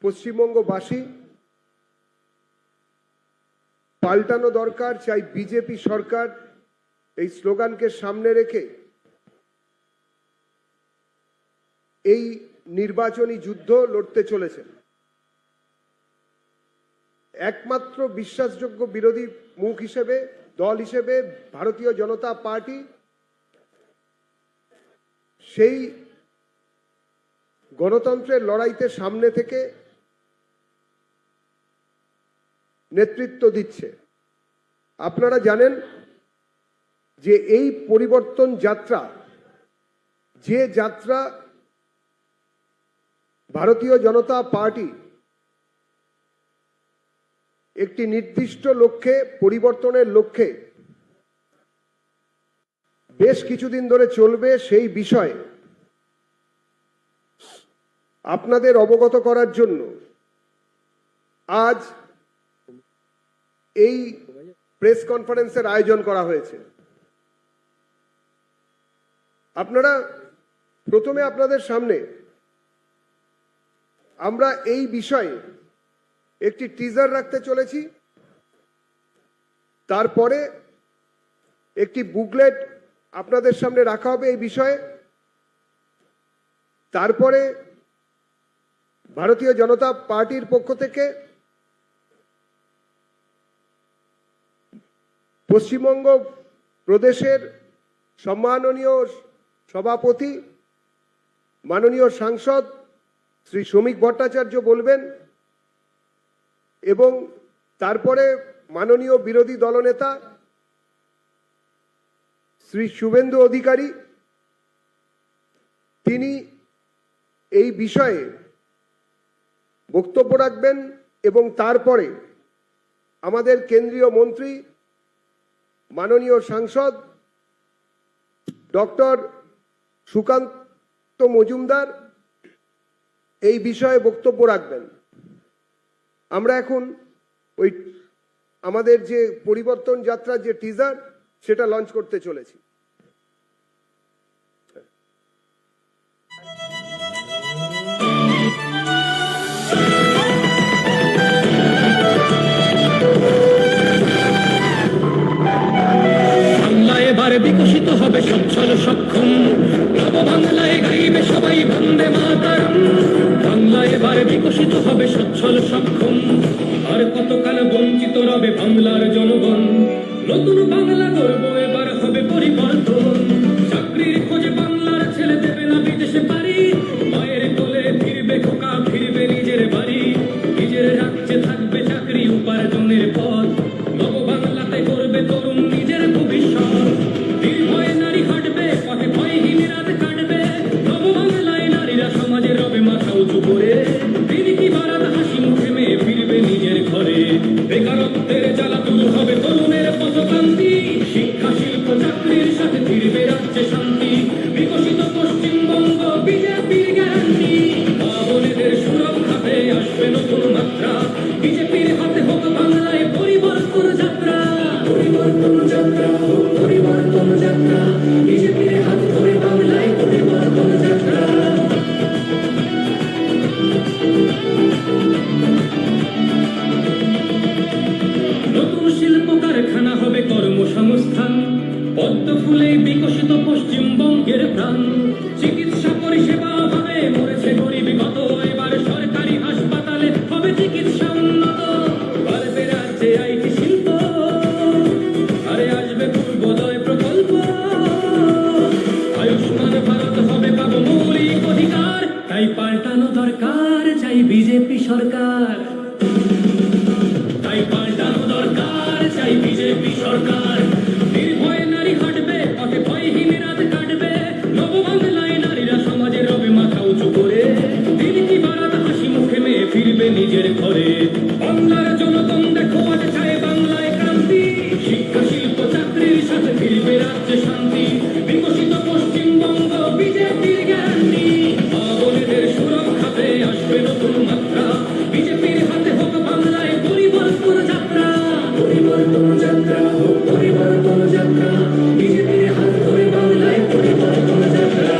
পশ্চিমবঙ্গবাসী পাল্টানো দরকার, চাই বিজেপি সরকার, এই স্লোগানকে সামনে রেখে এই নির্বাচনী যুদ্ধ লড়তে চলেছেন। একমাত্র বিশ্বাসযোগ্য বিরোধী মুখ হিসেবে, দল হিসেবে ভারতীয় জনতা পার্টি সেই গণতন্ত্রের লড়াইতে সামনে থেকে নেতৃত্ব দিচ্ছে। আপনারা জানেন যে এই পরিবর্তন যাত্রা, যে যাত্রা ভারতীয় জনতা পার্টি একটি নির্দিষ্ট লক্ষ্যে, পরিবর্তনের লক্ষ্যে বেশ কিছুদিন ধরে চলবে, সেই বিষয়ে আপনাদের অবগত করার জন্য আজ এই প্রেস কনফারেন্সের আয়োজন করা হয়েছে। প্রথমে আপনাদের সামনে আমরা এই বিষয়ে একটি টিজার রাখতে চলেছি, তারপরে একটি বুকলেট আপনাদের সামনে রাখা হবে এই বিষয়ে, তারপরে ভারতীয় জনতা পার্টির পক্ষ থেকে পশ্চিমবঙ্গ প্রদেশের সম্মাননীয় সভাপতি মাননীয় সাংসদ শ্রী শ্রমিক ভট্টাচার্য বলবেন, এবং তারপরে মাননীয় বিরোধী দলনেতা শ্রী শুভেন্দু অধিকারী তিনি এই বিষয়ে বক্তব্য রাখবেন, এবং তারপরে আমাদের কেন্দ্রীয় মন্ত্রী মাননীয় সাংসদ ডক্টর সুকান্ত মজুমদার এই বিষয়ে বক্তব্য রাখবেন। আমরা এখন ওই আমাদের যে পরিবর্তন যাত্রার যে টিজার সেটা লঞ্চ করতে চলেছি। বিকশিত হবে সচ্ছল সক্ষম, নব বাংলায় গাইবে সবাই বন্দে মাতরম। বাংলা এবার বিকশিত হবে সচ্ছল সক্ষম, আর কতকাল বঞ্চিত রবে বাংলার জনগণ। নতুন বাংলা গর্ব এবার হবে পরিবর্তন, চাকরির খোঁজে বাংলার ছেলে দেবে না বিদেশে পারি। মায়ের কোলে ফিরবে খোকা, ফিরবে নিজের বাড়ি, নিজের রাজ্যে থাকবে চাকরি উপার্জনের পথ। নব বাংলাতে করবে তরুণ নিজের ভবিষ্যৎ, নির্ভয়ে নারী হাঁটবে পথে, ভয়হীন রাত কাটবে। নব বাংলায় নারীরা সমাজে রবে মাথা উঁচু করে, তিনি কি বারাত হাসি মুখে মেয়ে ফিরবে নিজের ঘরে। বেকারত্বের জ্বালা দূর হবে তরুণের পথক্রান্তি, শিক্ষা শিল্প চাকরির সাথে ফিরবে রাজ্যে শান্তি। বিকশিত পশ্চিমবঙ্গ বিজেপির গ্যারান্টি, মা বোনেদের সুরক্ষাতে আসবে নতুন মাত্রা। বিজেপির হাতে হোক বাংলায় পরিবর্তন যাত্রা, পরিবর্তন যাত্রা হোক পরিবর্তন যাত্রা। বিজেপির হাত ধরে বাংলায় পরিবর্তন যাত্রা। নতুন শিল্প কারখানা হবে কর্মসংস্থান, পদ্ম ফুলে বিকশিত পশ্চিমবঙ্গের প্রাণ। চিকিৎসা পরিষেবা হবে, মরেছে গরিব কত, এবার সরকারি হাসপাতালে হবে চিকিৎসা উন্নত। বাড়বে রাজ্যে আইটি শিল্প, আরে আসবে পূর্বোদয় প্রকল্প। আয়ুষ্মান ভারত হবে পাবো মৌলিক অধিকার, তাই পাল্টানো দরকার, চাই বিজেপি সরকার। তাই পাল্টানো দরকার, চাই বিজেপি সরকার। নির্ভয়ে নারী হাঁটবে পথে, ভয়হীন রাত কাটবে। নব বাংলায় নারীরা সমাজে রবে মাথা উঁচু করে, দিন কি বারাত হাসি মুখে মেয়ে ফিরবে নিজের ঘরে। বাংলার জনগণ দেখো আজ চায় বাংলায় ক্রান্তি, শিক্ষা শিল্প চাকরির সাথে ফিরবে রাজ্যে শান্তি। বিকশিত পশ্চিমবঙ্গ বিজেপির গ্যারান্টি, মা বোনেদের সুরক্ষাতে আসবে নতুন মাত্রা। বিজেপির হাতে হোক বাংলায় পরিবর্তন যাত্রা, পরিবর্তন যাত্রা হোক পরিবর্তন যাত্রা। বিজেপির হাত ধরে বাংলায় পরিবর্তন যাত্রা।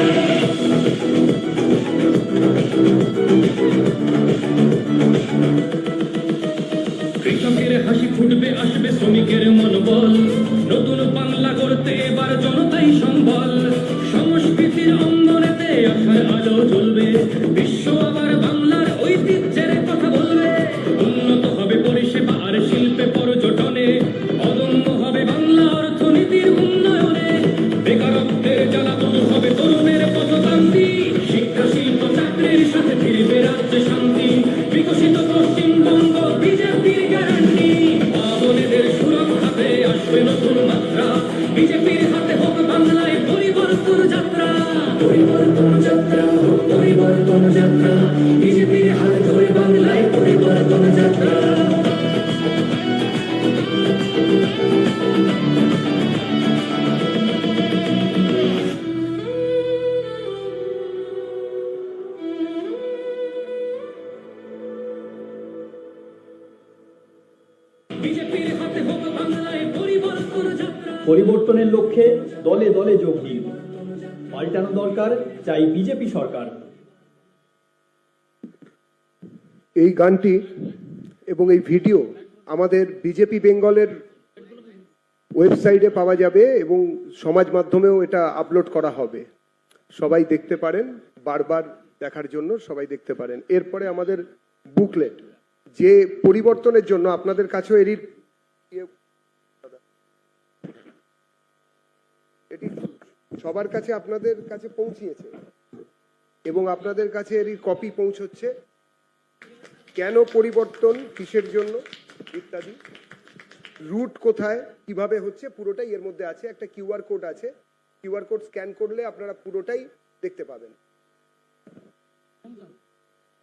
বিকশিত পশ্চিমবঙ্গ বিজেপির গ্যারান্টি বামনেদের সুরক্ষাতে আসবে নতুন মাত্রা বিজেপির হাতে হোক বাংলায় পরিবর্তন যাত্রা পরিবর্তন যাত্রা হোক পরিবর্তন যাত্রা বিজেপির হাতে ধরে বাংলায় পরিবর্তন যাত্রা বিজেপির হাতে হোক বাংলায় পরিবর্তন যাত্রা পরিবর্তনের লক্ষ্যে দলে দলে যোগ দিন পাল্টানো দরকার চাই বিজেপি সরকার। এই গানটি এবং এই ভিডিও আমাদের বিজেপি বেঙ্গলের ওয়েবসাইটে পাওয়া যাবে এবং সমাজ মাধ্যমেও এটা আপলোড করা হবে। সবাই দেখতে পারেন, বারবার দেখার জন্য সবাই দেখতে পারেন। এরপরে আমাদের বুকলেট, যে পরিবর্তনের জন্য আপনাদের কাছেও এটি সবার কাছে আপনাদের কাছে পৌঁছিয়েছে এবং আপনাদের কাছে এরই কপি পৌঁছচ্ছে। কেন পরিবর্তন, কিসের জন্য ইত্যাদি, রুট কোথায়, কিভাবে হচ্ছে, পুরোটাই এর মধ্যে আছে। একটা কিউআর কোড আছে, কিউআর কোড স্ক্যান করলে আপনারা পুরোটাই দেখতে পাবেন।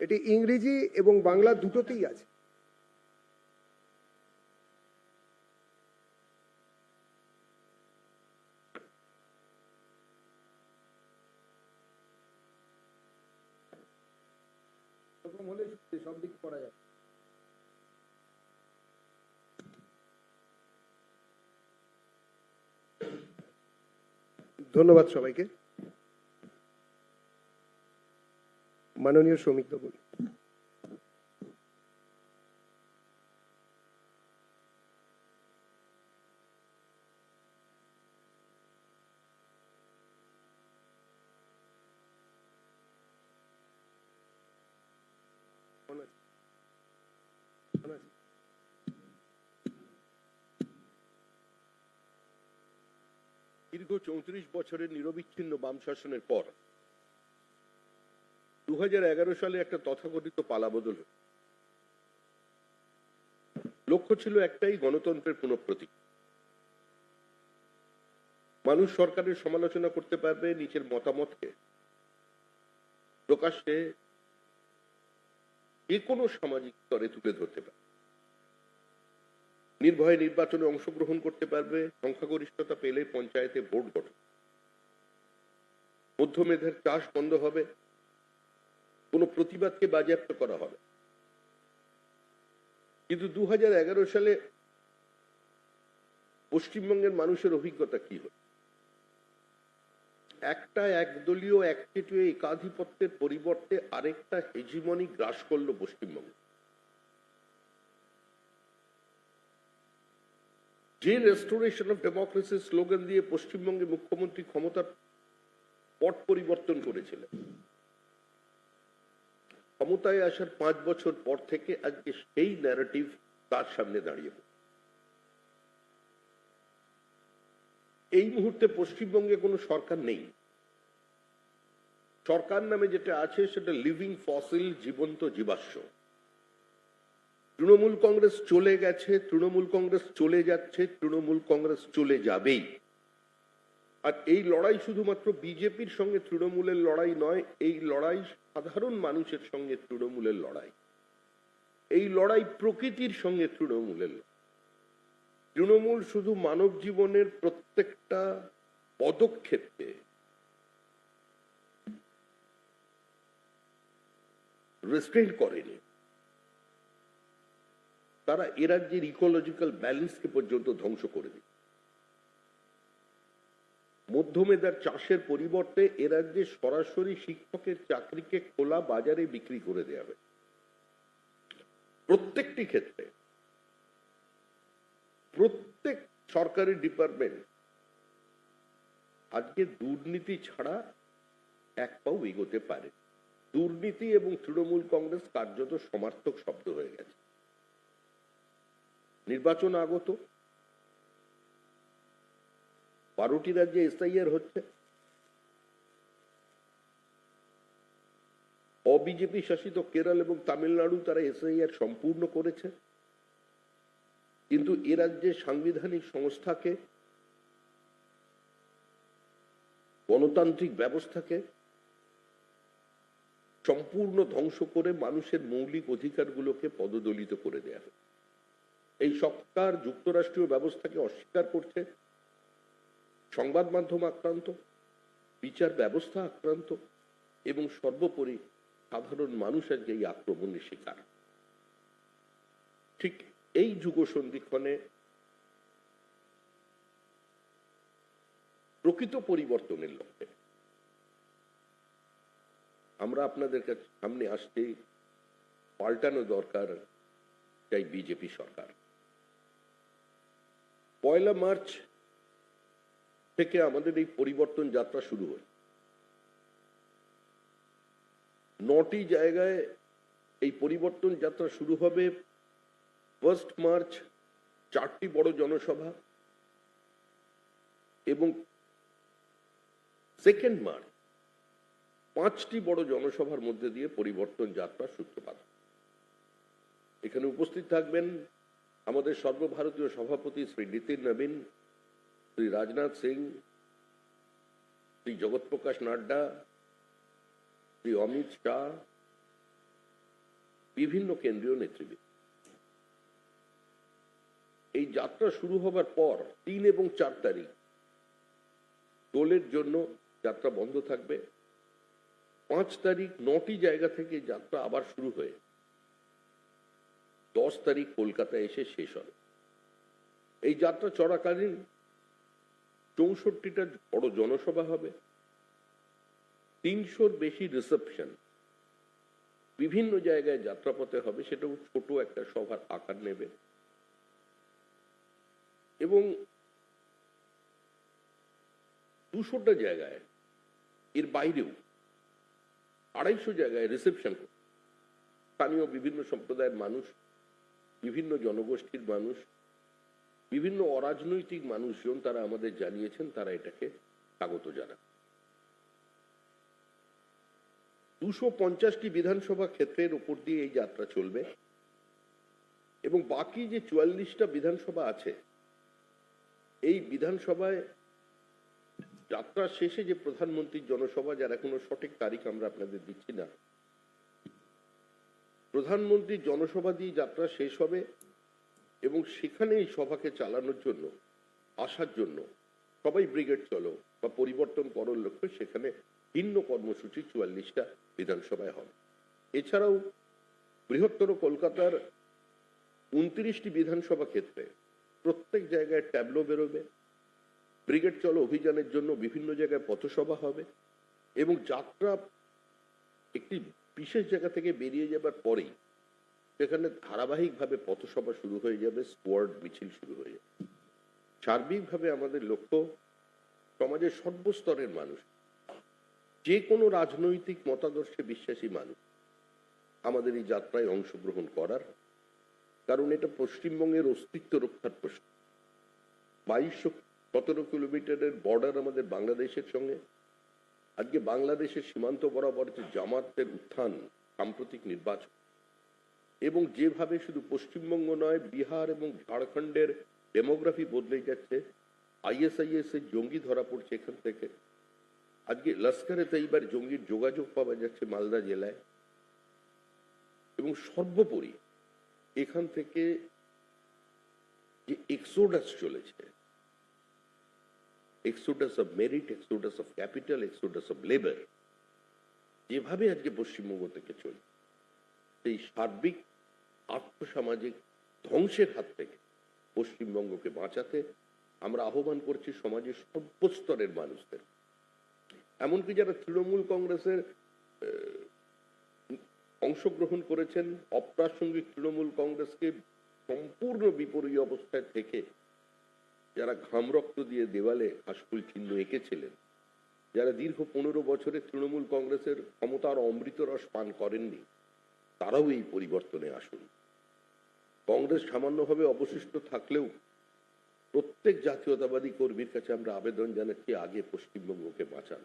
এটি ইংরেজি এবং বাংলা দুটোতেই আছে। সব দিক করা যায়। ধন্যবাদ সবাইকে। মাননীয় শ্রমিক বাবু। দীর্ঘ 34 বছরের নিরবিচ্ছিন্ন বাম শাসনের পর 2011 সালে একটা তথাকথিত পালাবদল হল। লক্ষ্য ছিল একটাই, গণতন্ত্রের পুনঃপ্রতিষ্ঠা। মানুষ সরকারের সমালোচনা করতে পারবে, নিজের মতামতকে প্রকাশ্যে যে কোনো সামাজিক স্তরে তুলে ধরতে পারবে, নির্ভয়ে নির্বাচনে অংশগ্রহণ করতে পারবে, সংখ্যাগরিষ্ঠতা পেলে পঞ্চায়েতে ভোট গঠন, মধ্যমেধার চাষ বন্ধ হবে, কোন প্রতিবাদকে বাজেয়াপ্ত করা হবে। কিন্তু 2011 সালে পশ্চিমবঙ্গের মানুষের অভিজ্ঞতা কি হল? একটা একদলীয় একচেটিয়া একাধিপত্যের পরিবর্তে আরেকটা হেজিমনি গ্রাস করলো পশ্চিমবঙ্গ। যে রেস্টোরেশন অফ ডেমোক্রেসি স্লোগান দিয়ে পশ্চিমবঙ্গে মুখ্যমন্ত্রী ক্ষমতার পট পরিবর্তন করেছিলেন, ক্ষমতায় আসার 5 বছর পর থেকে আজকে সেই ন্যারেটিভ তার সামনে দাঁড়িয়ে। এই মুহূর্তে পশ্চিমবঙ্গে কোনো সরকার নেই। সরকার নামে যেটা আছে সেটা লিভিং ফসিল, জীবন্ত জীবাশ্ম। তৃণমূল কংগ্রেস চলে গেছে, তৃণমূল কংগ্রেস চলে যাচ্ছে, তৃণমূল কংগ্রেস চলে যাবেই। আর এই লড়াই শুধুমাত্র বিজেপির সঙ্গে তৃণমূলের লড়াই নয়, এই লড়াই সাধারণ মানুষের সঙ্গে তৃণমূলের লড়াই। এই লড়াই প্রকৃতির সঙ্গে তৃণমূলের লড়াই। তৃণমূল শুধু মানব জীবনের প্রত্যেকটা পদক্ষেপকে রেস্ট্রেইন করেনি, তারা এ রাজ্যের ইকোলজিক্যাল ব্যালেন্সকে পর্যন্ত ধ্বংস করে দিল। মধ্যমেধার চাষের পরিবর্তে এ রাজ্যে সরাসরি শিক্ষকের চাকরিকে খোলা বাজারে বিক্রি করে দেওয়া হবে। প্রত্যেকটি ক্ষেত্রে প্রত্যেক সরকারি ডিপার্টমেন্ট আজকে দুর্নীতি ছাড়া এক পাও এগোতে পারে। দুর্নীতি এবং তৃণমূল কংগ্রেস কার্যত সমার্থক শব্দ হয়ে গেছে। নির্বাচন আগত, 12টি রাজ্যে এসআইআর হচ্ছে, অবিজেপি শাসিত কেরল এবং তামিলনাড়ু তারা এসআইআর সম্পূর্ণ করেছে, কিন্তু এ রাজ্যের সাংবিধানিক সংস্থাকে, গণতান্ত্রিক ব্যবস্থাকে সম্পূর্ণ ধ্বংস করে মানুষের মৌলিক অধিকারগুলোকে পদদলিত করে দেয়া হয়। এই সরকার যুক্তরাষ্ট্রীয় ব্যবস্থাকে অস্বীকার করছে, সংবাদ মাধ্যম আক্রান্ত, বিচার ব্যবস্থা আক্রান্ত এবং সর্বোপরি সাধারণ মানুষ আজকে এই আক্রমণের শিকার। ঠিক এই যুগ সন্ধিক্ষণে প্রকৃত পরিবর্তনের লক্ষ্যে আমরা আপনাদের কাছে সামনে আসতে পাল্টানো দরকার চাই বিজেপি সরকার। 1 মার্চ থেকে আমাদের এই পরিবর্তন যাত্রা শুরু হয়। 9টি জায়গায় এই পরিবর্তন যাত্রা শুরু হবে। 1 মার্চ 4টি বড় জনসভা এবং 2 মার্চ 5টি বড় জনসভার মধ্যে দিয়ে পরিবর্তন যাত্রা সূত্রপাত। এখানে উপস্থিত থাকবেন আমাদের সর্বভারতীয় সভাপতি শ্রী নীতিন নবীন, শ্রী রাজনাথ সিং, শ্রী জগৎ প্রকাশ নাড্ডা, শ্রী অমিত শাহ, বিভিন্ন কেন্দ্রীয় নেতৃবৃন্দ। এই যাত্রা শুরু হবার পর 3 এবং 4 তারিখ দলের জন্য যাত্রা বন্ধ থাকবে। 5 তারিখ 9টি জায়গা থেকে যাত্রা আবার শুরু হয়ে 10 তারিখ কলকাতায় এসে শেষ হবে। এই যাত্রা চলাকালীন 64টা বড় জনসভা হবে, 300-র বেশি রিসেপশন বিভিন্ন জায়গায় যাত্রাপথে হবে, সেটাও ছোট একটা সভার আকার নেবে এবং 200টা জায়গায়, এর বাইরেও 250 জায়গায় রিসেপশন। স্থানীয় বিভিন্ন সম্প্রদায়ের মানুষ, বিভিন্ন জনগোষ্ঠীর মানুষ, বিভিন্ন অরাজনৈতিক মানুষজন তারা আমাদের জানিয়েছেন তারা এটাকে স্বাগত জানান। 250টি বিধানসভা ক্ষেত্রের উপর দিয়ে এই যাত্রা চলবে এবং বাকি যে 44টা বিধানসভা আছে, এই বিধানসভায় যাত্রা শেষে যে প্রধানমন্ত্রীর জনসভা, যার এখনো সঠিক তারিখ আমরা আপনাদের দিচ্ছি না, প্রধানমন্ত্রীর জনসভা দিয়ে যাত্রা শেষ হবে এবং সেখানে এই সভাকে চালানোর জন্য, আসার জন্য সবাই ব্রিগেড চলো বা পরিবর্তন করার লক্ষ্যে সেখানে ভিন্ন কর্মসূচি 44টা বিধানসভায় হবে। এছাড়াও বৃহত্তর কলকাতার 29টি বিধানসভা ক্ষেত্রে প্রত্যেক জায়গায় ট্যাবলো বেরোবে, ব্রিগেড চলো অভিযানের জন্য বিভিন্ন জায়গায় পথসভা হবে এবং যাত্রা একটি বিশেষ জায়গা থেকে বেরিয়ে যাবার পরেই সেখানে ধারাবাহিকভাবে পথসভা শুরু হয়ে যাবে, স্কোয়াড মিছিল শুরু হয়ে যাবে। সার্বিকভাবে আমাদের লক্ষ্য সমাজের সর্বস্তরের মানুষ, যে কোনো রাজনৈতিক মতাদর্শে বিশ্বাসী মানুষ আমাদের এই যাত্রায় অংশগ্রহণ করার, কারণ এটা পশ্চিমবঙ্গের অস্তিত্ব রক্ষার প্রশ্ন। 2217 কিলোমিটারের বর্ডার আমাদের বাংলাদেশের সঙ্গে। আজকে বাংলাদেশের সীমান্ত বরাবর যে জামাতের উত্থান, সাম্প্রতিক নির্বাচন এবং যেভাবে শুধু পশ্চিমবঙ্গ নয়, বিহার এবং ঝাড়খণ্ডের ডেমোগ্রাফি বদলে যাচ্ছে, ISIS এর জঙ্গি ধরা পড়ছে এখান থেকে, আজকে লস্করে তৈবার জঙ্গির যোগাযোগ পাওয়া যাচ্ছে মালদা জেলায় এবং সর্বোপরি এখান থেকে যে এক্সোডাস চলেছে, Exodus of merit, Exodus of capital, Exodus of labour, যেভাবে আজকে পশ্চিমবঙ্গ থেকে চলছে, সেই সার্বিক আর্থসামাজিক ধ্বংসের হাত থেকে পশ্চিমবঙ্গকে বাঁচাতে আমরা আহ্বান করছি সমাজের সর্বস্তরের মানুষদের। এমনকি যারা তৃণমূল কংগ্রেসের অংশগ্রহণ করেছেন, অপ্রাসঙ্গিক তৃণমূল কংগ্রেসকে সম্পূর্ণ বিপরীত অবস্থায় থেকে যারা ঘাম রক্ত দিয়ে দেওয়ালে হাসফুল চিহ্ন এঁকেছিলেন, যারা দীর্ঘ 15 বছরে তৃণমূল কংগ্রেসের ক্ষমতার অমৃত রস পান করেননি, তারাও এই পরিবর্তনে আসুন। কংগ্রেস সামান্যভাবে অবশিষ্ট থাকলেও প্রত্যেক জাতীয়তাবাদী কর্মীর কাছে আমরা আবেদন জানাচ্ছি, আগে পশ্চিমবঙ্গকে বাঁচান।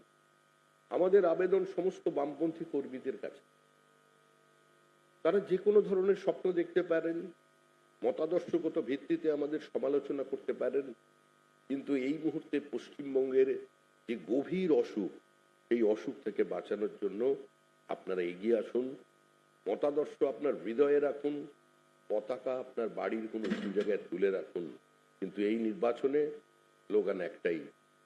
আমাদের আবেদন সমস্ত বামপন্থী কর্মীদের কাছে, তারা যে কোনো ধরনের স্বপ্ন দেখতে পারেন, মতাদর্শগত ভিত্তিতে আমাদের সমালোচনা করতে পারেন, কিন্তু এই মুহূর্তে পশ্চিমবঙ্গের যে গভীর অসুখ, সেই অসুখ থেকে বাঁচানোর জন্য আপনারা এগিয়ে আসুন। মতাদর্শ আপনার হৃদয়ে রাখুন, পতাকা আপনার বাড়ির কোনো উঁচু জায়গায় তুলে রাখুন, কিন্তু এই নির্বাচনে স্লোগান একটাই,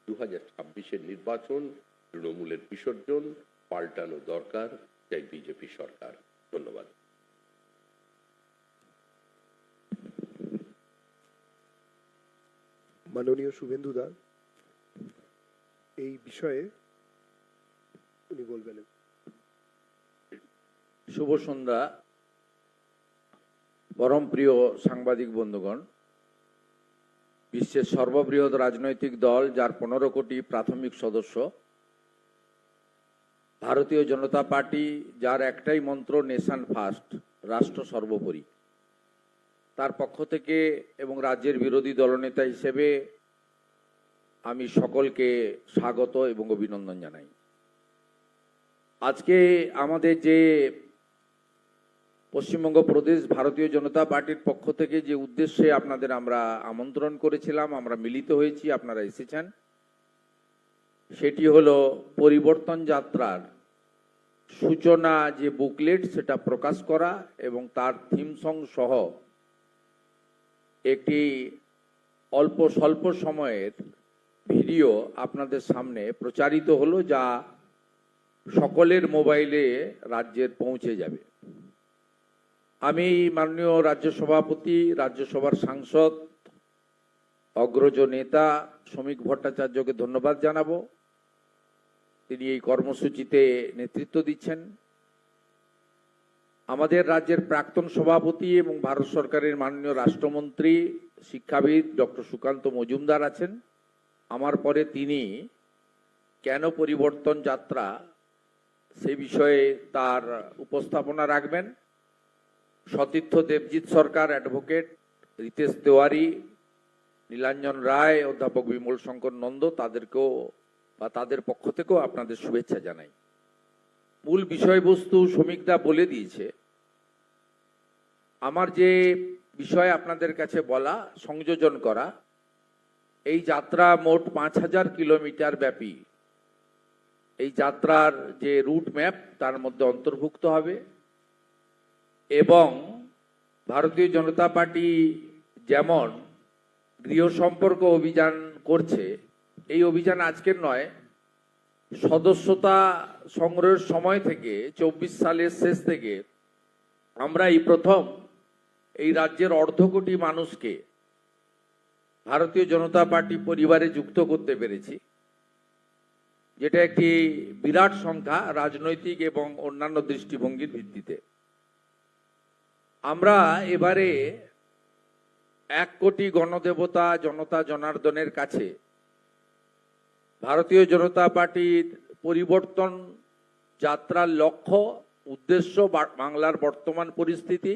2026-এর নির্বাচন তৃণমূলের বিসর্জন, পাল্টানো দরকার, চাই বিজেপি সরকার। ধন্যবাদ। মাননীয় শুভেন্দু দা এই বিষয়ে উনি বলবেন। শুভ সন্ধ্যা পরম প্রিয় সাংবাদিক বন্ধুগণ। বিশ্বের সর্ববৃহৎ রাজনৈতিক দল, যার 15 কোটি প্রাথমিক সদস্য, ভারতীয় জনতা পার্টি, যার একটাই মন্ত্র নেশন ফার্স্ট, রাষ্ট্র সর্বোপরি, তার পক্ষ থেকে এবং রাজ্যের বিরোধী দলনেতা হিসেবে আমি সকলকে স্বাগত এবং অভিনন্দন জানাই। আজকে আমাদের যে পশ্চিমবঙ্গ প্রদেশ ভারতীয় জনতা পার্টির পক্ষ থেকে যে উদ্দেশ্যে আপনাদের আমরা আমন্ত্রণ করেছিলাম, আমরা মিলিত হয়েছি, আপনারা এসেছেন, সেটি হলো পরিবর্তন যাত্রার সূচনা যে বুকলেট সেটা প্রকাশ করা এবং তার থিম সং সহ একটি স্বল্প সময়ের ভিডিও আপনাদের সামনে প্রচারিত হলো, যা সকলের মোবাইলে রাজ্যের পৌঁছে যাবে। আমি মাননীয় রাজ্য সভাপতি, রাজ্যসভার সাংসদ, অগ্রজ নেতা শ্রমিক ভট্টাচার্যকে ধন্যবাদ জানাবো। তিনি এই কর্মসূচিতে নেতৃত্ব দিচ্ছেন। আমাদের রাজ্যের প্রাক্তন সভাপতি এবং ভারত সরকারের মাননীয় রাষ্ট্রমন্ত্রী, শিক্ষাবিদ ডক্টর সুকান্ত মজুমদার আছেন। আমার পরে তিনি কেন পরিবর্তন যাত্রা সে বিষয়ে তার উপস্থাপনা রাখবেন। সতীর্থ দেবজিৎ সরকার, অ্যাডভোকেট রিতেশ তেওয়ারি, নীলাঞ্জন রায়, অধ্যাপক বিমল শঙ্কর নন্দ, তাদেরকেও বা তাদের পক্ষ থেকেও আপনাদের শুভেচ্ছা জানাই। মূল বিষয়বস্তু শ্রমিকদা বলে দিয়েছে। আমার যে বিষয় আপনাদের কাছে বলা, সংযোজন করা, এই যাত্রা মোট 5000 কিলোমিটার ব্যাপী। এই যাত্রার যে রুট ম্যাপ তার মধ্যে অন্তর্ভুক্ত হবে এবং ভারতীয় জনতা পার্টি যেমন গৃহ সম্পর্ক অভিযান করছে, এই অভিযান আজকের নয়, সদস্যতা সংগ্রহের সময় থেকে 24 সালের শেষ থেকে আমরা এই প্রথম এই রাজ্যের 1.5 কোটি মানুষকে ভারতীয় জনতা পার্টি পরিবারে যুক্ত করতে পেরেছি, যেটা একটি বিরাট সংখ্যা রাজনৈতিক এবং অন্যান্য দৃষ্টিভঙ্গির ভিত্তিতে। আমরা এবারে 1 কোটি গণদেবতা জনতা জনার্দনের কাছে ভারতীয় জনতা পার্টির পরিবর্তন যাত্রার লক্ষ্য, উদ্দেশ্য, বাংলার বর্তমান পরিস্থিতি,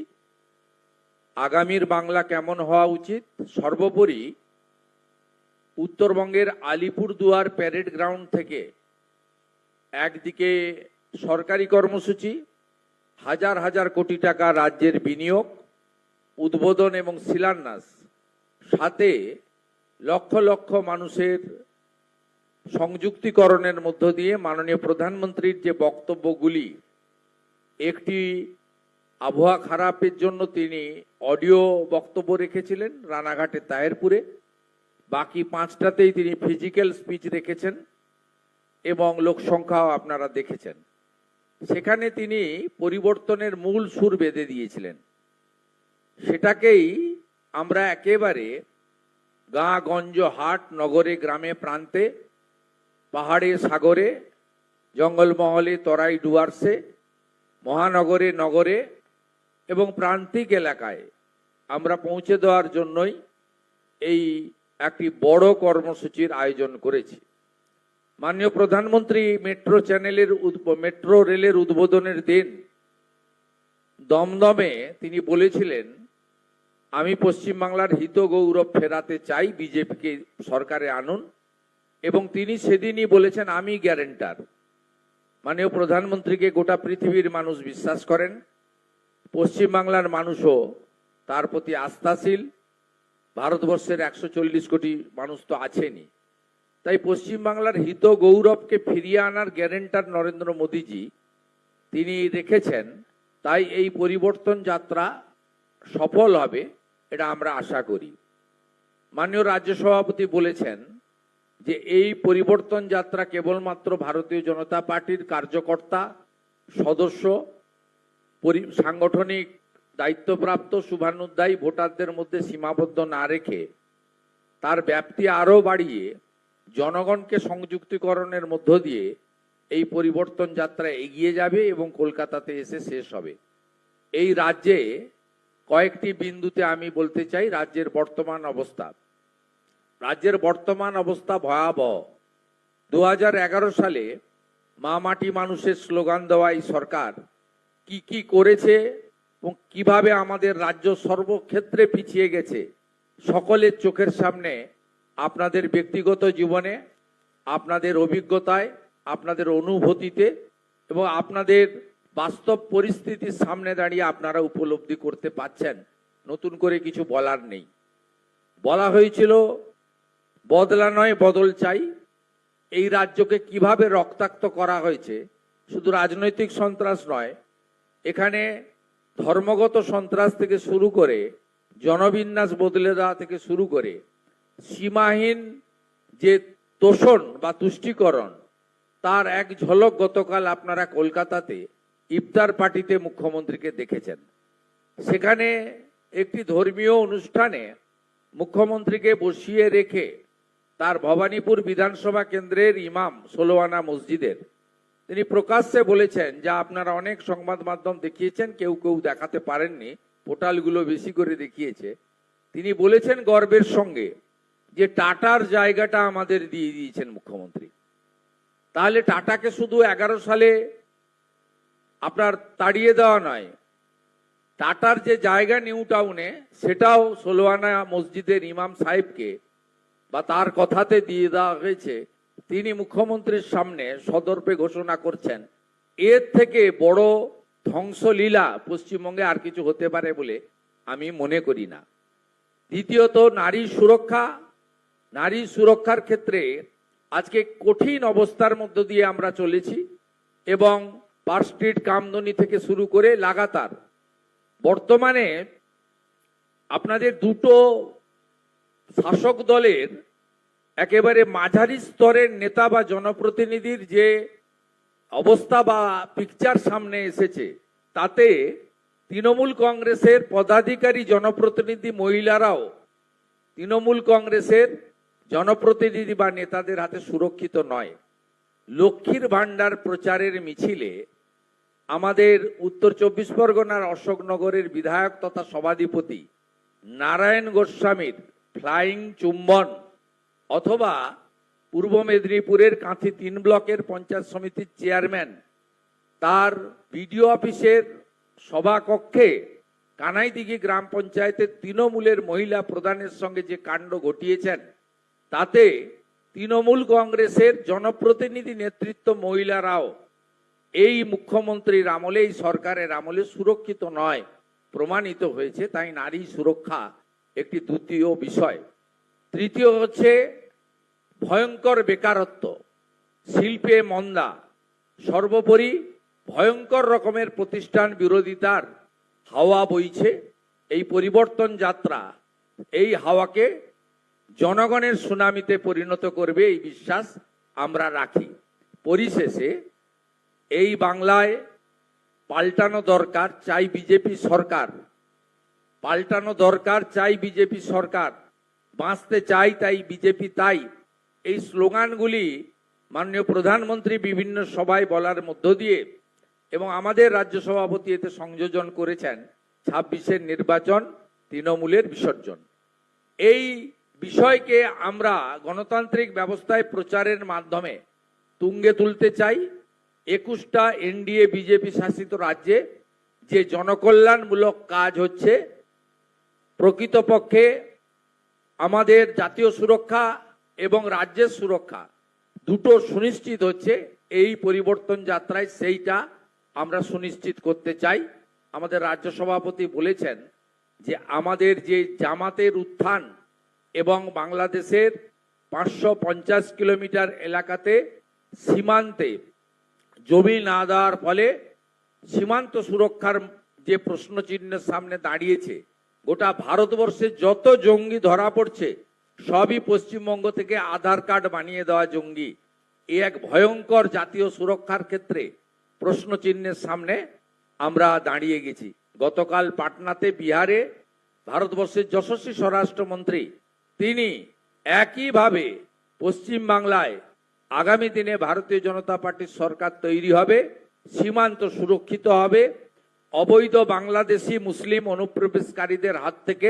আগামীর বাংলা কেমন হওয়া উচিত, সর্বোপরি উত্তরবঙ্গের আলিপুরদুয়ার প্যারেড গ্রাউন্ড থেকে একদিকে সরকারি কর্মসূচি, হাজার হাজার কোটি টাকা রাজ্যের বিনিয়োগ, উদ্বোধন এবং শিলান্যাস, সাথে লক্ষ লক্ষ মানুষের সংযুক্তিকরণের মধ্য দিয়ে মাননীয় প্রধানমন্ত্রীর যে বক্তব্যগুলি, একটি আবহাওয়া খারাপের জন্য তিনি অডিও বক্তব্য রেখেছিলেন রানাঘাটে তাহেরপুরে, বাকি 5টাতেই তিনি ফিজিক্যাল স্পিচ রেখেছেন এবং লোকসংখ্যাও আপনারা দেখেছেন। সেখানে তিনি পরিবর্তনের মূল সুর বেঁধে দিয়েছিলেন। সেটাকেই আমরা একেবারে গাঁ গঞ্জ হাট নগরে গ্রামে প্রান্তে, পাহাড়ে সাগরে, জঙ্গলমহলে তরাই ডুয়ার্সে, মহানগরে নগরে এবং প্রান্তিক এলাকায় আমরা পৌঁছে দেওয়ার জন্যই এই একটি বড় কর্মসূচির আয়োজন করেছি। মাননীয় প্রধানমন্ত্রী মেট্রো রেলের উদ্বোধনের দিন দমদমে তিনি বলেছিলেন, আমি পশ্চিমবাংলার হিত গৌরব ফেরাতে চাই, বিজেপিকে সরকারে আনুন, এবং তিনি সেদিনই বলেছেন আমি গ্যারেন্টার। মাননীয় প্রধানমন্ত্রীকে গোটা পৃথিবীর মানুষ বিশ্বাস করেন, পশ্চিমবাংলার মানুষও তার প্রতি আস্থাশীল। ভারতবর্ষের 140 কোটি মানুষ তো আছেনই, তাই পশ্চিমবাংলার হিত গৌরবকে ফিরিয়ে আনার গ্যারেন্টার নরেন্দ্র মোদীজি তিনি রেখেছেন। তাই এই পরিবর্তন যাত্রা সফল হবে এটা আমরা আশা করি। মাননীয় রাজ্য সভাপতি বলেছেন যে এই পরিবর্তন যাত্রা কেবলমাত্র ভারতীয় জনতা পার্টির কার্যকর্তা, সদস্য, সাংগঠনিক দায়িত্বপ্রাপ্ত শুভানুধ্যায়ী ভোটারদের মধ্যে সীমাবদ্ধ না রেখে তার ব্যাপ্তি আরও বাড়িয়ে জনগণকে সংযুক্তিকরণের মধ্য দিয়ে এই পরিবর্তন যাত্রা এগিয়ে যাবে এবং কলকাতাতে এসে শেষ হবে। এই রাজ্যে কয়েকটি বিন্দুতে আমি বলতে চাই রাজ্যের বর্তমান অবস্থা। রাজ্যের বর্তমান অবস্থা ভয়াবহ। 2011 সালে মা মাটি মানুষের স্লোগান দেওয়া এই সরকার কি কি করেছে এবং কিভাবে আমাদের রাজ্য সর্বক্ষেত্রে পিছিয়ে গেছে সকলের চোখের সামনে, আপনাদের ব্যক্তিগত জীবনে, আপনাদের অভিজ্ঞতায়, আপনাদের অনুভূতিতে এবং আপনাদের বাস্তব পরিস্থিতির সামনে দাঁড়িয়ে আপনারা উপলব্ধি করতে পাচ্ছেন। নতুন করে কিছু বলার নেই। বলা হয়েছিল বদলা নয় বদল চাই। এই রাজ্যকে কিভাবে রক্তাক্ত করা হয়েছে, শুধু রাজনৈতিক সন্ত্রাস নয়, এখানে ধর্মগত সন্ত্রাস থেকে শুরু করে জনবিন্যাস বদলে দেওয়া থেকে শুরু করে সীমাহীন যে তোষণ বা তুষ্টিকরণ, তার এক ঝলক গতকাল আপনারা কলকাতাতে ইফতার পার্টিতে মুখ্যমন্ত্রীকে দেখেছেন। সেখানে একটি ধর্মীয় অনুষ্ঠানে মুখ্যমন্ত্রীকে বসিয়ে রেখে তার ভবানীপুর বিধানসভা কেন্দ্রের ইমাম 16 আনা মসজিদের তিনি প্রকাশ্যে বলেছেন, যা আপনারা অনেক সংবাদ মাধ্যম দেখিয়েছেন, কেউ কেউ দেখাতে পারেননি, পোর্টালগুলো বেশি করে দেখিয়েছে। তিনি বলেছেন গর্বের সঙ্গে যে টাটার জায়গাটা আমাদের দিয়ে দিয়েছেন মুখ্যমন্ত্রী। তাহলে টাটাকে শুধু 11 সালে আপনার তাড়িয়ে দেওয়া নয়, টাটার যে জায়গা নিউ টাউনে সেটাও 16 আনা মসজিদের ইমাম সাহেবকে বা তার কথাতে দিয়ে দেওয়া হয়েছে। তিনি মুখ্যমন্ত্রীর সামনে সদর্পে ঘোষণা করছেন, এর থেকে বড় ধ্বংসলীলা পশ্চিমবঙ্গে আর কিছু হতে পারে বলে আমি মনে করি না। দ্বিতীয়ত, নারী সুরক্ষা। নারী সুরক্ষার ক্ষেত্রে আজকে কঠিন অবস্থার মধ্য দিয়ে আমরা চলেছি এবং পার্ক স্ট্রিট কামদুনি থেকে শুরু করে লাগাতার বর্তমানে আপনাদের দুটো শাসক দলের একেবারে মাঝারি স্তরের নেতা বা জনপ্রতিনিধির যে অবস্থা বা পিকচার সামনে এসেছে, তাতে তৃণমূল কংগ্রেসের পদাধিকারী জনপ্রতিনিধি মহিলারাও তৃণমূল কংগ্রেসের জনপ্রতিনিধি বা নেতাদের হাতে সুরক্ষিত নয়। লক্ষ্মীর ভান্ডার প্রচারের মিছিলে আমাদের উত্তর 24 পরগনার অশোকনগরের বিধায়ক তথা সভাধিপতি নারায়ণ গোস্বামীর ফ্লাইং চুম্বন, অথবা পূর্ব মেদিনীপুরের কাঁথি 3 ব্লকের পঞ্চায়েত সমিতির চেয়ারম্যান তার বিডিও অফিসের সভাকক্ষে কানাইদিঘি গ্রাম পঞ্চায়েতের তৃণমূলের মহিলা প্রধানের সঙ্গে যে কাণ্ড ঘটিয়েছেন, তাতে তৃণমূল কংগ্রেসের জনপ্রতিনিধি নেতৃত্ব মহিলারাও এই মুখ্যমন্ত্রীর আমলে, এই সরকারের আমলে সুরক্ষিত নয় প্রমাণিত হয়েছে। তাই নারী সুরক্ষা একটি দ্বিতীয় বিষয়। তৃতীয় হচ্ছে ভয়ঙ্কর বেকারত্ব, শিল্পে মন্দা, সর্বোপরি ভয়ঙ্কর রকমের প্রতিষ্ঠান বিরোধিতার হাওয়া বইছে। এই পরিবর্তন যাত্রা এই হাওয়াকে জনগণের সুনামিতে পরিণত করবে, এই বিশ্বাস আমরা রাখি। পরিশেষে এই বাংলায় পাল্টানো দরকার, চাই বিজেপি সরকার। পাল্টানো দরকার, চাই বিজেপি সরকার। বাঁচতে চাই তাই বিজেপি তাই, এই স্লোগানগুলি মাননীয় প্রধানমন্ত্রী বিভিন্ন সভায় বলার মধ্য দিয়ে এবং আমাদের রাজ্য সভাপতি এতে সংযোজন করেছেন 26-এর নির্বাচন, তৃণমূলের বিসর্জন। এই বিষয়কে আমরা গণতান্ত্রিক ব্যবস্থায় প্রচারের মাধ্যমে তুঙ্গে তুলতে চাই। 21টা এনডিএ বিজেপি শাসিত রাজ্যে যে জনকল্যাণমূলক কাজ হচ্ছে, প্রকৃতপক্ষে আমাদের জাতীয় সুরক্ষা এবং রাজ্যের সুরক্ষা দুটো সুনিশ্চিত হচ্ছে এই পরিবর্তন যাত্রায়, সেইটা আমরা সুনিশ্চিত করতে চাই। আমাদের রাজ্য সভাপতি বলেছেন যে আমাদের যে জামাতের উত্থান এবং বাংলাদেশের 550 কিলোমিটার এলাকাতে সীমান্তে জমি না দেওয়ার ফলে সীমান্ত সুরক্ষার যে প্রশ্ন চিহ্নের সামনে দাঁড়িয়েছে, গোটা ভারতবর্ষে যত জঙ্গি ধরা পড়ছে সবই পশ্চিমবঙ্গ থেকে আধার কার্ড বানিয়ে দেওয়া জঙ্গি। এই এক ভয়ঙ্কর জাতীয় সুরক্ষার ক্ষেত্রে প্রশ্ন চিহ্নের সামনে আমরা দাঁড়িয়ে গেছি। গতকাল পাটনাতে বিহারে ভারতবর্ষের যশস্বী স্বরাষ্ট্রমন্ত্রী তিনি একইভাবে পশ্চিম বাংলায় আগামী দিনে ভারতীয় জনতা পার্টির সরকার তৈরি হবে, সীমান্ত সুরক্ষিত হবে, অবৈধ বাংলাদেশি মুসলিম অনুপ্রবেশকারীদের হাত থেকে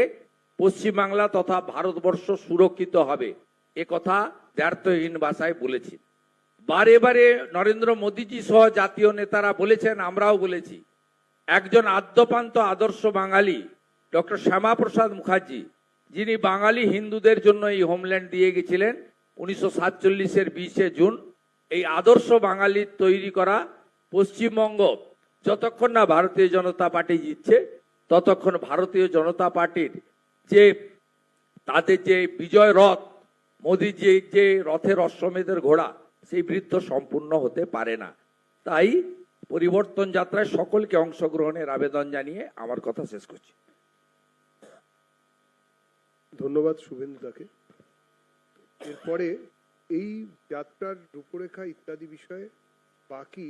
পশ্চিমবাংলা তথা ভারতবর্ষ সুরক্ষিত হবে, এ কথা দ্ব্যর্থহীন ভাষায় বলেছি। বারে বারে নরেন্দ্র মোদীজি সহ জাতীয় নেতারা বলেছেন, আমরাও বলেছি, একজন আদ্যপান্ত আদর্শ বাঙালি ডক্টর শ্যামাপ্রসাদ মুখার্জি, যিনি বাঙালি হিন্দুদের জন্য এই হোমল্যান্ড দিয়ে গেছিলেন 1947-এর 20শে জুন, এই আদর্শ বাঙালির তৈরি করা পশ্চিমবঙ্গ যতক্ষণ না ভারতীয় জনতা পার্টি জিতছে ততক্ষণ ভারতীয় জনতা পার্টির যে তাদের যে বিজয় রথ, মোদীজি যে রথের অশ্বমেধের ঘোড়া, সেই বৃত্ত সম্পূর্ণ হতে পারে না। তাই পরিবর্তন যাত্রায় সকলকে অংশগ্রহণের আবেদন জানিয়ে আমার কথা শেষ করছি। ধন্যবাদ শুভেন্দু দাকে। এরপরে এই যাত্রার রূপরেখা ইত্যাদি বিষয়ে বাকি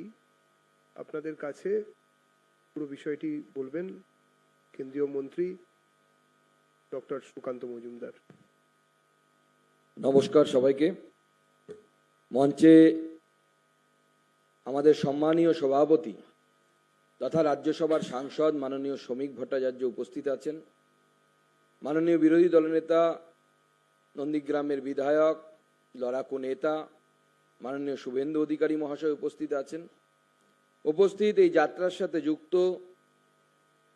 আপনাদের কাছে পুরো বিষয়টি বলবেন কেন্দ্রীয় মন্ত্রী ডক্টর সুকান্ত মজুমদার। নমস্কার সবাইকে। মঞ্চে আমাদের সম্মানীয় সভাপতি তথা রাজ্যসভার সাংসদ মাননীয় শ্রমিক ভট্টাচার্য উপস্থিত আছেন, মাননীয় বিরোধী দলনেতা নন্দীগ্রামের বিধায়ক লড়াকু নেতা মাননীয় শুভেন্দু অধিকারী মহাশয় উপস্থিত আছেন। উপস্থিত এই যাত্রার সাথে যুক্ত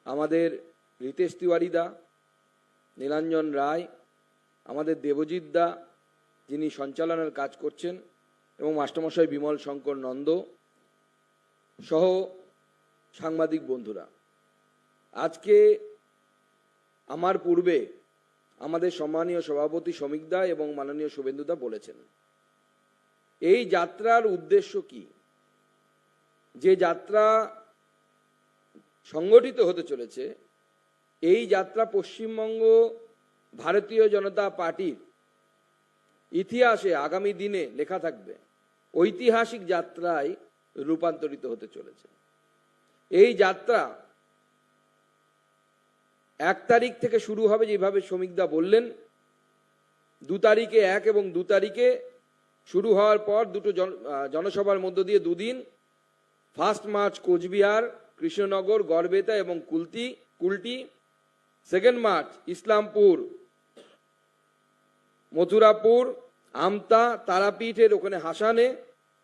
আমাদের রিতেশ তিওয়ারি দা, নীলাঞ্জন রায়, আমাদের দেবজিৎ দা যিনি সঞ্চালনের কাজ করছেন, এবং মাস্টারমশাই বিমল শঙ্কর নন্দ সহ সাংবাদিক বন্ধুরা। আজকে আমার পূর্বে আমাদের সম্মানীয় সভাপতি শ্রমিক দা এবং মাননীয় শুভেন্দু দা বলেছেন এই যাত্রার উদ্দেশ্য কি। যে যাত্রা সংগঠিত হতে চলেছে, এই যাত্রা পশ্চিমবঙ্গ ভারতীয় জনতা পার্টির ইতিহাসে আগামী দিনে লেখা থাকবে, ঐতিহাসিক যাত্রায় রূপান্তরিত হতে চলেছে। এই যাত্রা 1 তারিখ থেকে শুরু হবে, যেভাবে শ্রমিকদা বললেন। 2 তারিখে 1 এবং 2 তারিখে শুরু হওয়ার পর দুটো জনসভার মধ্য দিয়ে 2 দিন, 1 মার্চ কোচবিহার, কৃষ্ণনগর, গড়বেতা এবং কুলটি, 2 মার্চ ইসলামপুর, মথুরাপুর, আমতা, তারাপীঠের ওখানে হাসানে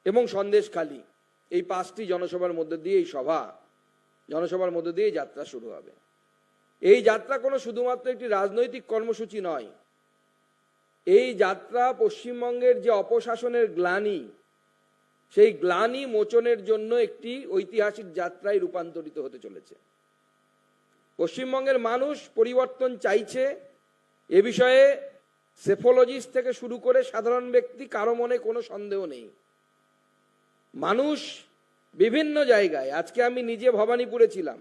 এবং সন্দেশখালী। এই 5টি জনসভার মধ্যে দিয়ে এই জনসভার মধ্যে দিয়ে এই যাত্রা শুরু হবে। এই যাত্রা কোনো শুধুমাত্র একটি রাজনৈতিক কর্মসূচি নয়। এই যাত্রা পশ্চিমবঙ্গের যে অপশাসনের গ্লানি, সেই গ্লানি মোচনের জন্য একটি ঐতিহাসিক যাত্রায় রূপান্তরিত হতে চলেছে। পশ্চিমবঙ্গের মানুষ পরিবর্তন চাইছে, এ বিষয়ে সেফোলজিস্ট থেকে শুরু করে সাধারণ ব্যক্তি কারো মনে কোনো সন্দেহ নেই। মানুষ বিভিন্ন জায়গায়, আজকে আমি নিজে ভবানীপুরে ছিলাম,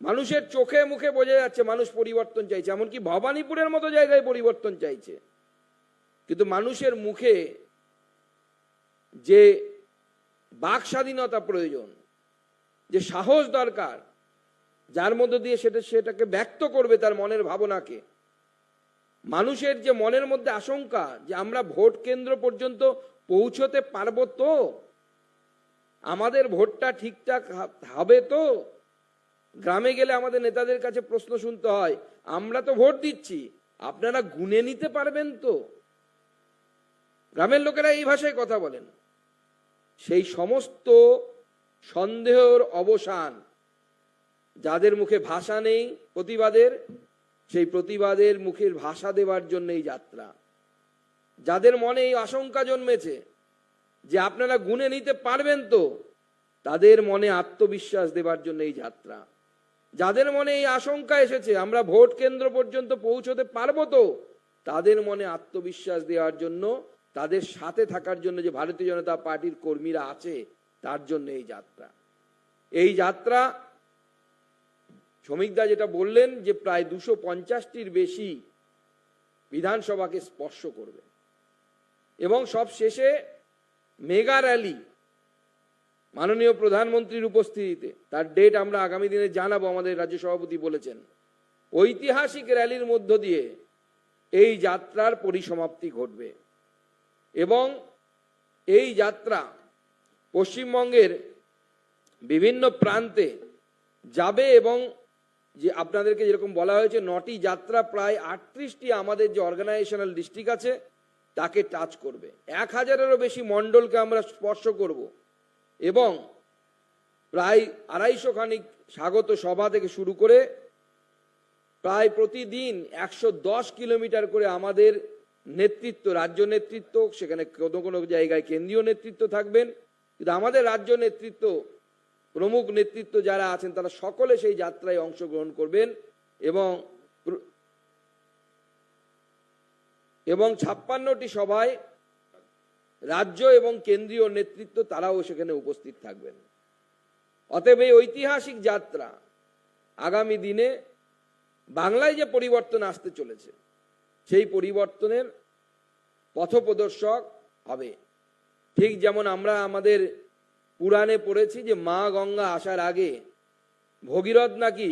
মানুষের চোখে মুখে বোঝা যাচ্ছে মানুষ পরিবর্তন চাইছে, এমনকি ভবানীপুরের মতো জায়গায় পরিবর্তন চাইছে। কিন্তু মানুষের মুখে যে বাক স্বাধীনতা প্রয়োজন, যে সাহস দরকার, যার মধ্য দিয়ে সেটাকে ব্যক্ত করবে তার মনের ভাবনাকে, মানুষের যে মনের মধ্যে আশঙ্কা যে আমরা ভোট কেন্দ্র পর্যন্ত পৌঁছতে পারবো তো, আমাদের ভোটটা ঠিকঠাক হবে তো। গ্রামে গেলে আমাদের নেতাদের কাছে প্রশ্ন শুনতে হয়, আমরা তো ভোট দিচ্ছি, আপনারা গুনে নিতে পারবেন তো। গ্রামের লোকেরা এই ভাষায় কথা বলেন। সেই সমস্ত সন্দেহের অবসান, যাদের মুখে ভাষা নেই প্রতিবাদের, সেই প্রতিবাদের মুখের ভাষা দেওয়ার জন্য এই যাত্রা। যাদের মনে এই আশঙ্কা জন্মেছে যে আপনারা গুনে নিতে পারবেন তো, তাদের মনে আত্মবিশ্বাস দেবার জন্য এই যাত্রা। যাদের মনে এই আশঙ্কা এসেছে আমরা ভোট কেন্দ্র পর্যন্ত পৌঁছতে পারবো তো, তাদের মনে আত্মবিশ্বাস দেওয়ার জন্য, তাদের সাথে থাকার জন্য যে ভারতীয় জনতা পার্টির কর্মীরা আছে তার জন্য এই যাত্রা। এই যাত্রা শ্রমিকদা যেটা বললেন যে প্রায় 250টির বেশি বিধানসভাকে স্পর্শ করবে এবং সব শেষে মেগা র্যালি মাননীয় প্রধানমন্ত্রীর উপস্থিতিতে, তার ডেট আমরা আগামী দিনে জানাবো, আমাদের রাজ্য সভাপতি বলেছেন। ঐতিহাসিক র্যালির মধ্য দিয়ে এই যাত্রার পরিসমাপ্তি ঘটবে এবং এই যাত্রা পশ্চিমবঙ্গের বিভিন্ন প্রান্তে যাবে এবং যে আপনাদেরকে যেরকম বলা হয়েছে 9টি যাত্রা প্রায় 38টি আমাদের যে অর্গানাইজেশনাল ডিস্ট্রিক্ট আছে তাকে টাচ করবে। 1000-এরও বেশি মণ্ডলকে আমরা স্পর্শ করব এবং প্রায় 250 খানিক স্বাগত সভা থেকে শুরু করে প্রায় প্রতিদিন 110 কিলোমিটার করে আমাদের নেতৃত্ব, রাজ্য নেতৃত্ব, সেখানে কোনো কোনো জায়গায় কেন্দ্রীয় নেতৃত্ব থাকবেন, কিন্তু আমাদের রাজ্য নেতৃত্ব, প্রমুখ নেতৃত্ব যারা আছেন তারা সকলে সেই যাত্রায় অংশগ্রহণ করবেন এবং 56টি সভায় রাজ্য এবং কেন্দ্রীয় নেতৃত্ব তারাও সেখানে উপস্থিত থাকবেন। অতএব এই ঐতিহাসিক যাত্রা আগামী দিনে বাংলায় যে পরিবর্তন আসতে চলেছে সেই পরিবর্তনের পথপ্রদর্শক হবে। ঠিক যেমন আমরা আমাদের পুরাণে পড়েছি যে মা গঙ্গা আসার আগে ভগীরথ নাকি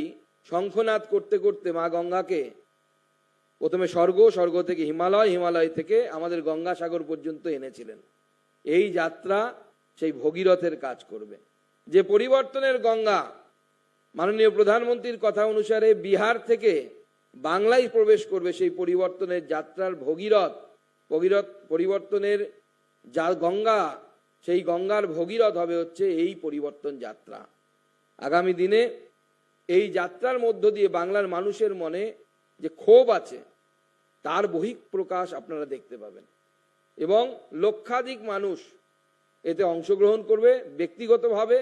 শঙ্খনাদ করতে করতে মা গঙ্গাকে প্রথমে স্বর্গ থেকে হিমালয় থেকে আমাদের গঙ্গাসাগর পর্যন্ত এনেছিলেন। এই যাত্রা সেই ভগীরথের কাজ করবে। যে পরিবর্তনের গঙ্গা মাননীয় প্রধানমন্ত্রীর কথা অনুসারে বিহার থেকে বাংলায় প্রবেশ করবে, সেই পরিবর্তনের যাত্রার ভগীরথ পরিবর্তনের যা গঙ্গা, সেই গঙ্গার ভগীরথ হবে হচ্ছে এই পরিবর্তন যাত্রা। আগামী দিনে এই যাত্রার মধ্য দিয়ে বাংলার মানুষের মনে যে ক্ষোভ আছে তার বহিঃপ্রকাশ আপনারা দেখতে পাবেন এবং লক্ষাধিক মানুষ এতে অংশগ্রহণ করবে। ব্যক্তিগতভাবে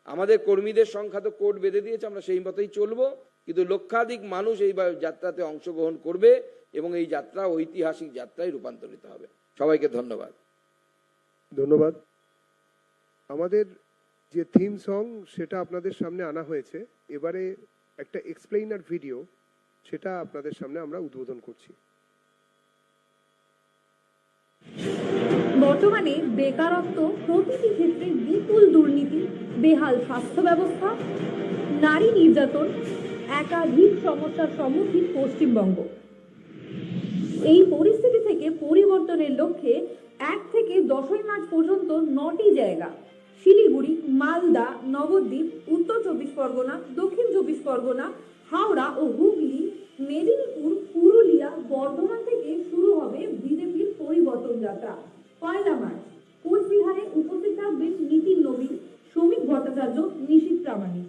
আমাদের কর্মীদের সংখ্যা তো কোর্ট বেঁধে দিয়েছে, আমরা সেই মতোই চলবো, কিন্তু লক্ষাধিক মানুষ এই যাত্রাতে অংশগ্রহণ করবে এবং এই যাত্রা ঐতিহাসিক যাত্রায় রূপান্তরিত হবে। সবাইকে ধন্যবাদ। ধন্যবাদ। আমাদের যে থিম সং সেটা আপনাদের সামনে আনা হয়েছে, এবারে একটা এক্সপ্লেইনার ভিডিও সেটা আপনাদের সামনে আমরা উদ্বোধন করছি। বর্তমানে বেকারত্ব, প্রতিটি ক্ষেত্রে বিপুল দুর্নীতি, বেহাল স্বাস্থ্য ব্যবস্থা, নারী নির্যাতন, একাধিক সমস্যার সম্মুখীন পশ্চিমবঙ্গ। এই পরিস্থিতি থেকে পরিবর্তনের লক্ষ্যে 1 থেকে 10ই মার্চ পর্যন্ত 9টি জায়গা শিলিগুড়ি, মালদা, নবদ্বীপ, উত্তর 24 পরগনা, দক্ষিণ 24 পরগনা, হাওড়া ও হুগলি, মেদিনীপুর, পুরুলিয়া, বর্ধমান থেকে শুরু হবে বিজেপির পরিবর্তন যাত্রা। 1 মার্চ কোচবিহারে উপস্থিত থাকবেন নীতিন নবীন, শ্রমিক ভট্টাচার্য, নিশীথ প্রামাণিক।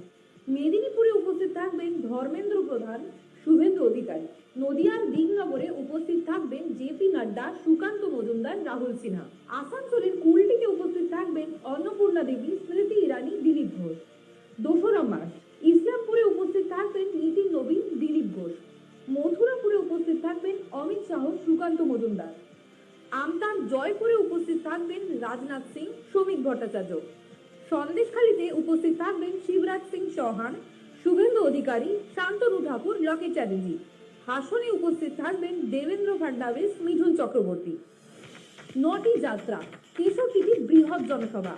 মেদিনীপুরে উপস্থিত থাকবেন ধর্মেন্দ্র প্রধান, শুভেন্দু অধিকারী। নদিয়ার দিগনগরে উপস্থিত থাকবেন জেপি নাড্ডা, সুকান্ত মজুমদার, রাহুল সিনহা। আসানসোলের কুলটিতে উপস্থিত থাকবেন অন্নপূর্ণা দেবী, স্মৃতি ইরানি, দিলীপ ঘোষ। 2 মার্চ ইসলামপুরে উপস্থিত থাকবেন নীতিন নবীন, দিলীপ ঘোষ। মথুরাপুরে উপস্থিত থাকবেন অমিত শাহ, সুকান্ত মজুমদার। আমতার জয়পুরে উপস্থিত থাকবেন রাজনাথ সিং, শ্রমিক ভট্টাচার্য। সন্দেশখালীতে উপস্থিত থাকবেন শিবরাজ সিং চৌহান, শুভেন্দু অধিকারী, শান্তনু ঠাকুর, লকেট চ্যাটার্জি। হাসনে উপস্থিত থাকবেন দেবেন্দ্র ফডনবিস, মিঠুন চক্রবর্তী। 9টি যাত্রা, 63টি বৃহৎ জনসভা,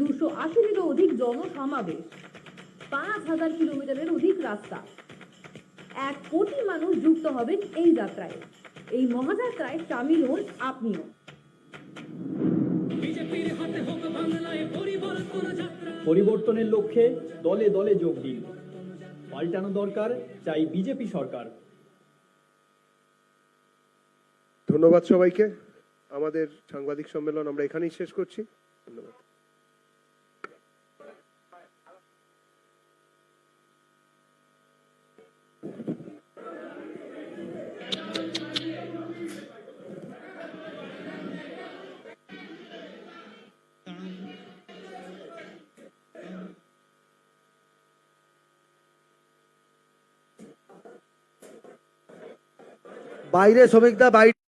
280-এরও অধিক জনসমাবেশ, 5000 কিলোমিটারের অধিক রাস্তা, 1 কোটি মানুষ যুক্ত হবেন এই যাত্রায়। এই মহাযাত্রায় সামিল হন আপনিও। বিজেপির হাতে হোক বাংলায় পরিবর্তন যাত্রা। পরিবর্তনের লক্ষ্যে দলে দলে যোগ দিন। পাল্টানো দরকার, চাই বিজেপি সরকার। ধন্যবাদ সবাইকে। আমাদের সাংবাদিক সম্মেলন আমরা এখানেই শেষ করছি। ধন্যবাদ। বাইরে শ্রমিকরা বাইরে